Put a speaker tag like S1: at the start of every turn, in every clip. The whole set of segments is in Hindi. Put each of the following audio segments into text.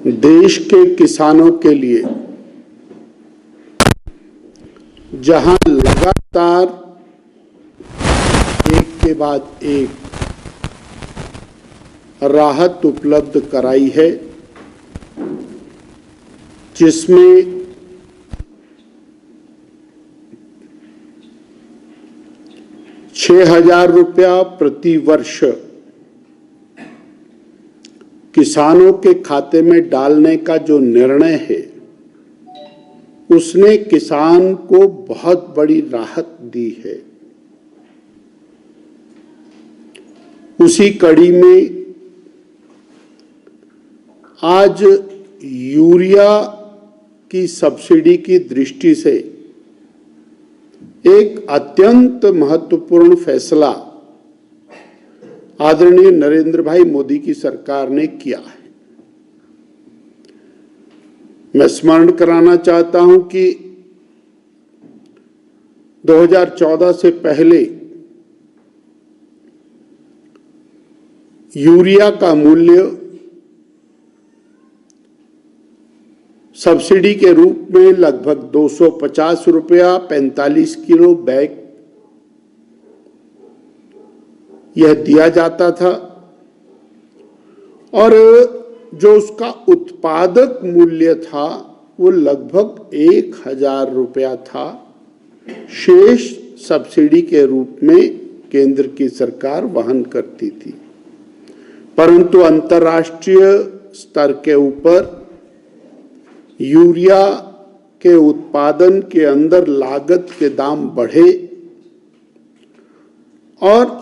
S1: देश के किसानों के लिए जहां लगातार एक के बाद एक राहत उपलब्ध कराई है, जिसमें ₹6,000 प्रति वर्ष किसानों के खाते में डालने का जो निर्णय है, उसने किसान को बहुत बड़ी राहत दी है। उसी कड़ी में आज यूरिया की सब्सिडी की दृष्टि से एक अत्यंत महत्वपूर्ण फैसला आदरणीय नरेंद्र भाई मोदी की सरकार ने किया है। मैं स्मरण कराना चाहता हूं कि 2014 से पहले यूरिया का मूल्य सब्सिडी के रूप में लगभग ₹250 45 किलो बैग यह दिया जाता था, और जो उसका उत्पादक मूल्य था वो लगभग ₹1,000 था। शेष सब्सिडी के रूप में केंद्र की सरकार वहन करती थी, परंतु अंतर्राष्ट्रीय स्तर के ऊपर यूरिया के उत्पादन के अंदर लागत के दाम बढ़े, और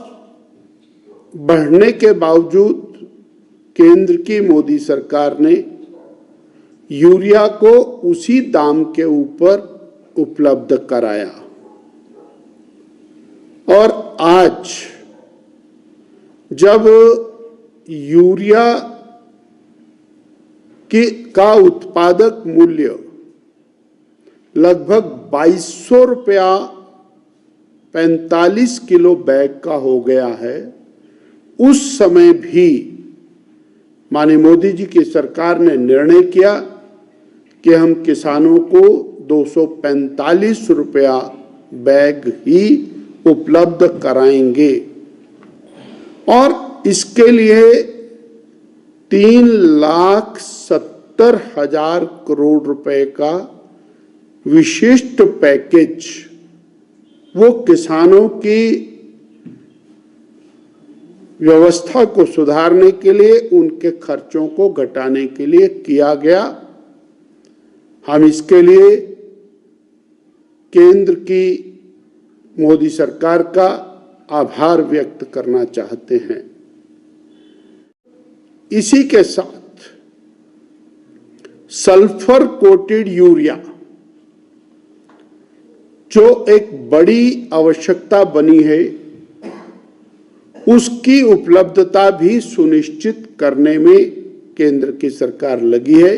S1: बढ़ने के बावजूद केंद्र की मोदी सरकार ने यूरिया को उसी दाम के ऊपर उपलब्ध कराया। और आज जब यूरिया का उत्पादक मूल्य लगभग ₹2,200 45 किलो बैग का हो गया है, उस समय भी माननीय मोदी जी की सरकार ने निर्णय किया कि हम किसानों को ₹245 बैग ही उपलब्ध कराएंगे, और इसके लिए 3,70,000 करोड़ रुपए का विशिष्ट पैकेज वो किसानों की व्यवस्था को सुधारने के लिए, उनके खर्चों को घटाने के लिए किया गया। हम इसके लिए केंद्र की मोदी सरकार का आभार व्यक्त करना चाहते हैं। इसी के साथ सल्फर कोटेड यूरिया, जो एक बड़ी आवश्यकता बनी है, उसकी उपलब्धता भी सुनिश्चित करने में केंद्र की सरकार लगी है,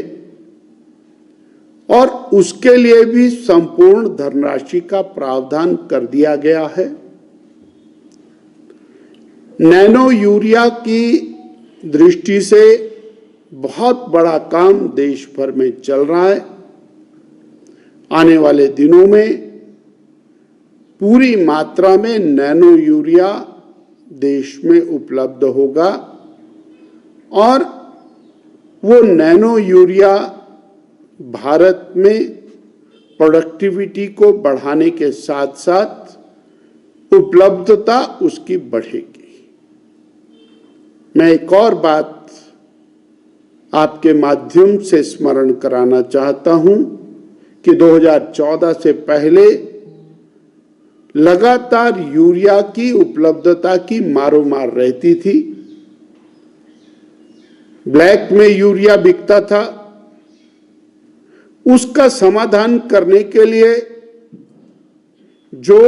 S1: और उसके लिए भी संपूर्ण धनराशि का प्रावधान कर दिया गया है। नैनो यूरिया की दृष्टि से बहुत बड़ा काम देश भर में चल रहा है। आने वाले दिनों में पूरी मात्रा में नैनो यूरिया देश में उपलब्ध होगा, और वो नैनो यूरिया भारत में प्रोडक्टिविटी को बढ़ाने के साथ साथ उपलब्धता उसकी बढ़ेगी। मैं एक और बात आपके माध्यम से स्मरण कराना चाहता हूं कि 2014 से पहले लगातार यूरिया की उपलब्धता की मारोमार रहती थी। ब्लैक में यूरिया बिकता था। उसका समाधान करने के लिए जो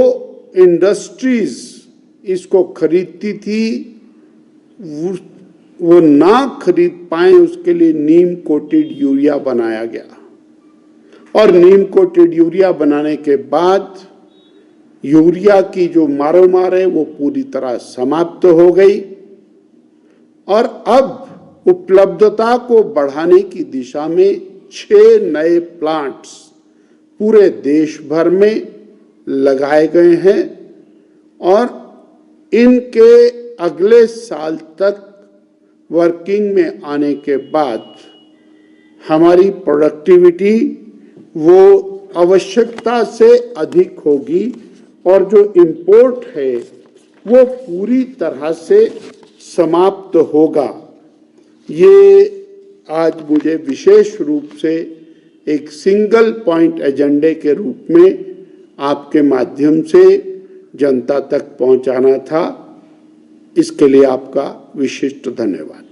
S1: इंडस्ट्रीज इसको खरीदती थी वो ना खरीद पाए, उसके लिए नीम कोटेड यूरिया बनाया गया, और नीम कोटेड यूरिया बनाने के बाद यूरिया की जो मारोमार है वो पूरी तरह समाप्त हो गई, और अब उपलब्धता को बढ़ाने की दिशा में 6 नए प्लांट्स पूरे देश भर में लगाए गए हैं और इनके अगले साल तक वर्किंग में आने के बाद हमारी प्रोडक्टिविटी वो आवश्यकता से अधिक होगी और जो इंपोर्ट है वो पूरी तरह से समाप्त होगा। ये आज मुझे विशेष रूप से एक सिंगल पॉइंट एजेंडे के रूप में आपके माध्यम से जनता तक पहुंचाना था। इसके लिए आपका विशिष्ट धन्यवाद।